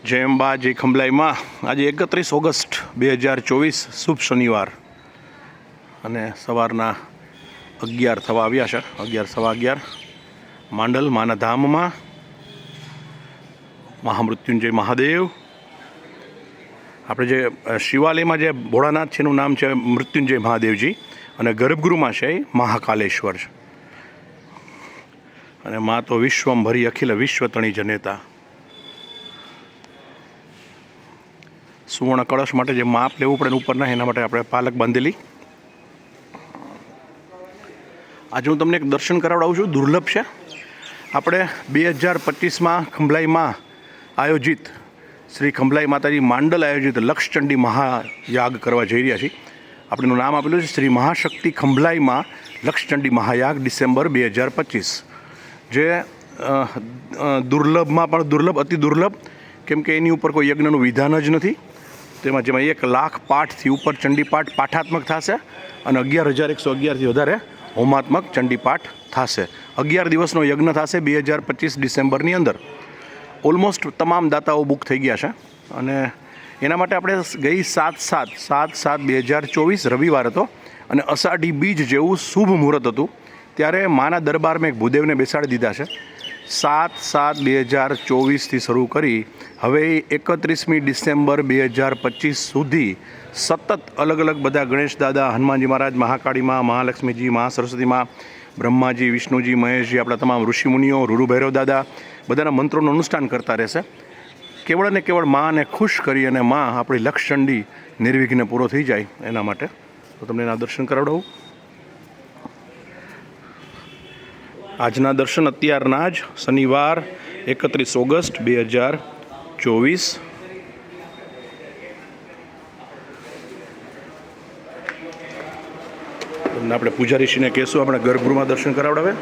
જય અંબા જય ખંભલાઈમાં આજે 31 ઓગસ્ટ 2024 શુભ શનિવાર અને સવારના 11 થવા આવ્યા છે. 11 સવા 11 માંડલ માના ધામમાં મહામૃત્યુંજય મહાદેવ. આપણે જે શિવાલયમાં જે ભોળાનાથ છે એનું નામ છે મૃત્યુંજય મહાદેવજી અને ગર્ભગૃહમાં છે એ મહાકાલેશ્વર છે. અને મા તો વિશ્વમ ભરી અખિલ વિશ્વ તણી જનેતા. સુવર્ણ કળશ માટે જે માપ લેવું પડે ઉપરના એના માટે આપણે પાલક બાંધેલી. આજે હું તમને એક દર્શન કરાવડાવું છું, દુર્લભ છે. આપણે 2025માં ખંભલાઈમાં આયોજિત શ્રી ખંભલાઈ માતાજી માંડલ આયોજિત લક્ષચંડી મહાયાગ કરવા જઈ રહ્યા છીએ. આપણે એનું નામ આપેલું છે શ્રી મહાશક્તિ ખંભલાઈમાં લક્ષચંડી મહાયાગ ડિસેમ્બર 2025. જે દુર્લભમાં પણ દુર્લભ, અતિ દુર્લભ, કેમ કે એની ઉપર કોઈ યજ્ઞનું વિધાન જ નથી. જેમાં 1 લાખ પાઠથી ઉપર ચંડીપાઠ પાઠાત્મક થશે અને 11,111થી વધારે હોમાત્મક ચંડીપાઠ થશે. 11 દિવસનો યજ્ઞ થશે 2025 ડિસેમ્બરની અંદર. ઓલમોસ્ટ તમામ દાતાઓ બુક થઈ ગયા છે અને એના માટે આપણે ગઈ 7/7/2024 રવિવાર હતો અને અષાઢી બીજ જેવું શુભ મુહૂર્ત હતું. ત્યારે માના દરબારમાં એક ભૂદેવને બેસાડી દીધા છે. 7/7/2024થી શરૂ કરી હવે 31મી ડિસેમ્બર 2025 સુધી સતત અલગ અલગ બધા ગણેશ દાદા, હનુમાનજી મહારાજ, મહાકાળીમાં, મહાલક્ષ્મીજી, મહાસરસ્વતીમાં, બ્રહ્માજી, વિષ્ણુજી, મહેશજી, આપણા તમામ ઋષિમુનિઓ, રૂરુ ભૈરવ દાદા બધાના મંત્રોનું અનુષ્ઠાન કરતા રહેશે. કેવળ ને કેવળ માને ખુશ કરી અને મા આપણી લક્ષચંડી નિર્વિઘ્ને પૂરો થઈ જાય એના માટે. તો તમને એના દર્શન કરાવડાવું. આજના દર્શન અત્યારના જ શનિવાર 31 ઓગસ્ટ 2024. તમને આપણે પૂજારીશ્રીને કહેશું આપણે ગર્ભગૃહમાં દર્શન કરાવડાવે.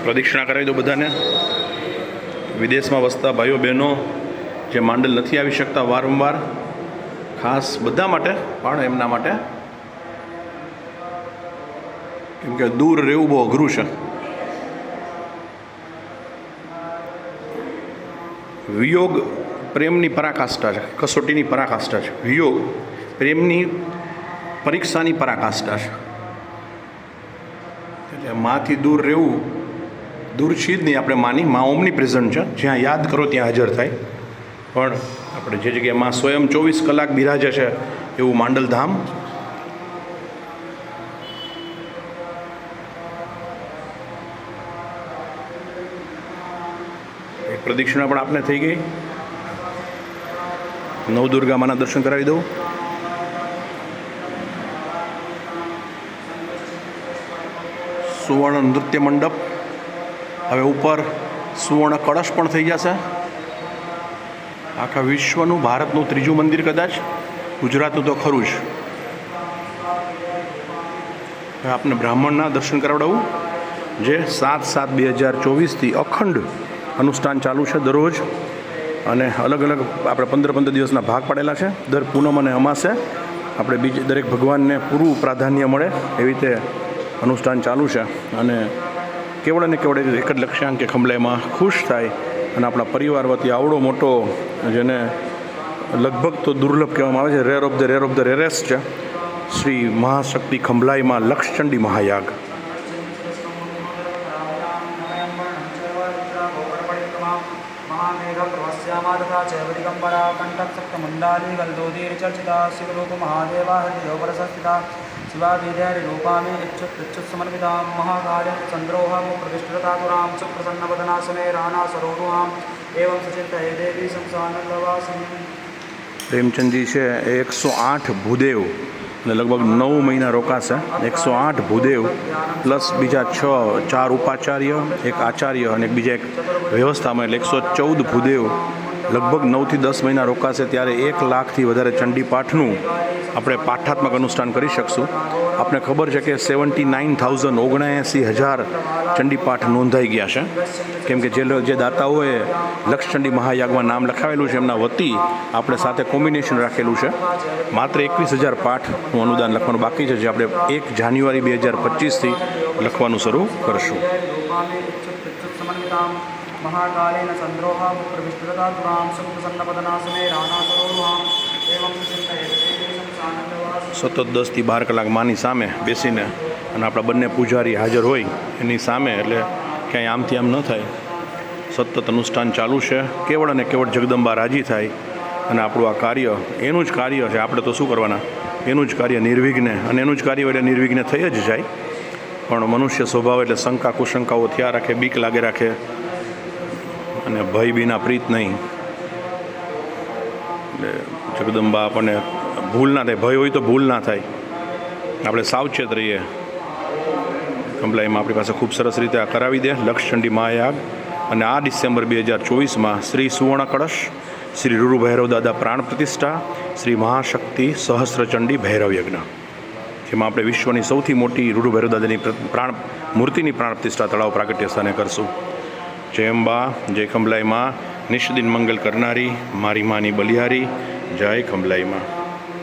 પ્રદક્ષિણા કરાવી દો બધાને. વિદેશમાં વસતા ભાઈઓ બહેનો જે માંડલ નથી આવી શકતા વારંવાર, ખાસ બધા માટે પણ એમના માટે, કેમ કે દૂર રહેવું બહુ અઘરું છે. વિયોગ પ્રેમની પરાકાષ્ઠા છે, કસોટીની પરાકાષ્ઠા છે. વિયોગ પ્રેમની પરીક્ષાની પરાકાષ્ઠા છે. એટલે માથી દૂર રહેવું દૂર છે જ નહીં. આપણે માની મા ઓમની પ્રેઝન્ટ છે, જ્યાં યાદ કરો ત્યાં હાજર થાય. પણ આપણે જે જગ્યાએ મા સ્વયં 24 કલાક બિરાજે છે એવું માંડલ ધામ. એક પ્રદક્ષિણા પણ આપને થઈ ગઈ. નવદુર્ગા માના દર્શન કરાવી દઉં. સુવર્ણ નૃત્ય મંડપ, હવે ઉપર સુવર્ણ કળશ પણ થઈ જશે. આખા વિશ્વનું, ભારતનું ત્રીજું મંદિર કદાચ, ગુજરાતનું તો ખરું જ. આપને બ્રાહ્મણના દર્શન કરાવડાવું જે 7/7/2024થી અખંડ અનુષ્ઠાન ચાલુ છે દરરોજ, અને અલગ અલગ આપણે 15 દિવસના ભાગ પાડેલા છે. દર પૂનમ અને અમાસે આપણે બીજે દરેક ભગવાનને પૂરું પ્રાધાન્ય મળે એવી રીતે અનુષ્ઠાન ચાલુ છે. અને કેવળ અને કેવળ એક જ લક્ષ્યાંક કે ખંભલાઈમાં ખુશ થાય અને આપણા પરિવાર વતી આવડો મોટો, જેને લગભગ તો દુર્લભ કહેવામાં આવે છે, રેર ઓફ ધ રેરેસ્ટ છે, શ્રી મહાશક્તિ ખંભલાઈમાં લક્ષચંડી મહાયાગ. महामेघप्रवस्यामादथा चैवदिगम्बरा कण्ठसप्तमण्डाली गल्दोदीर्चर्चिता शिवरूपमहादेवा हृदयोपरसस्थिता शिवा विद्यारूपा मे इच्छुत्समन्विता महाकार्य चन्द्रोह प्रतिष्ठितातुरां सुप्रसन्नवदना समे राणा सरोरुहां एवं सचिन्त हे देवी संसानन्दवासिनी. પ્રેમચંદજી છે એ 108 ભૂદેવ અને લગભગ 9 મહિના રોકાશે. 108 ભૂદેવ પ્લસ બીજા 4 ઉપાચાર્ય, એક આચાર્ય અને બીજા એક વ્યવસ્થામાં, એટલે 114 ભૂદેવ લગભગ 9 થી 10 મહિના રોકાશે. ત્યારે 1 લાખથી વધારે ચંડીપાઠનું આપણે પાઠાત્મક અનુષ્ઠાન કરી શકશું. આપને ખબર છે કે 79,000 ચંડીપાઠ નોંધાઈ ગયા છે, કેમ કે જે દાતાઓએ લક્ષચંડી મહાયાગમાં નામ લખાવેલું છે એમના વતી આપણે સાથે કોમ્બિનેશન રાખેલું છે. માત્ર 21,000 પાઠનું અનુદાન લખવાનું બાકી છે, જે આપણે 1 જાન્યુઆરી 2025થી લખવાનું શરૂ કરશું. महाकालेन चन्द्रोः प्रविष्टतातुरां सुप्रसन्नवदना समे राणा सरोरुहां एवं સતત 10 થી 12 કલાક માની સામે બેસીને અને આપણા બંને પૂજારી હાજર હોય એની સામે, એટલે ક્યાંય આમથી આમ ન થાય. સતત અનુષ્ઠાન ચાલુ છે. કેવળ અને કેવળ જગદંબા રાજી થાય અને આપણું આ કાર્ય એનું જ કાર્ય છે. આપણે તો શું કરવાના, એનું જ કાર્ય નિર્વિઘ્ને, અને એનું જ કાર્ય એટલે નિર્વિઘ્ને થઈ જ જાય. પણ મનુષ્ય સ્વભાવ એટલે શંકા કુશંકાઓ થયા રાખે, બીક લાગે રાખે, અને ભય બીના પ્રીત નહીં. એટલે જગદંબા આપણને ભૂલ ના થાય, ભય હોય તો ભૂલ ના થાય, આપણે સાવચેત રહીએ. ખંભલાઈમાં આપણી પાસે ખૂબ સરસ રીતે આ કરાવી દે લક્ષચંડી મહાયાગ. અને આ ડિસેમ્બર 2024માં શ્રી સુવર્ણ કળશ, શ્રી રૂરુ ભૈરવ દાદા પ્રાણ પ્રતિષ્ઠા, શ્રી મહાશક્તિ સહસ્ત્રચંડી ભૈરવ યજ્ઞ, જેમાં આપણે વિશ્વની સૌથી મોટી રૂરુ ભૈરવ દાદાની મૂર્તિની પ્રાણ પ્રતિષ્ઠા તળાવ પ્રાગટ્ય સ્થાને કરશું. જય અંબા, જય ખંભલાઈમાં, નિષ્દિન મંગલ કરનારી મારી માની બલિહારી, જય ખંભલાઈમાં.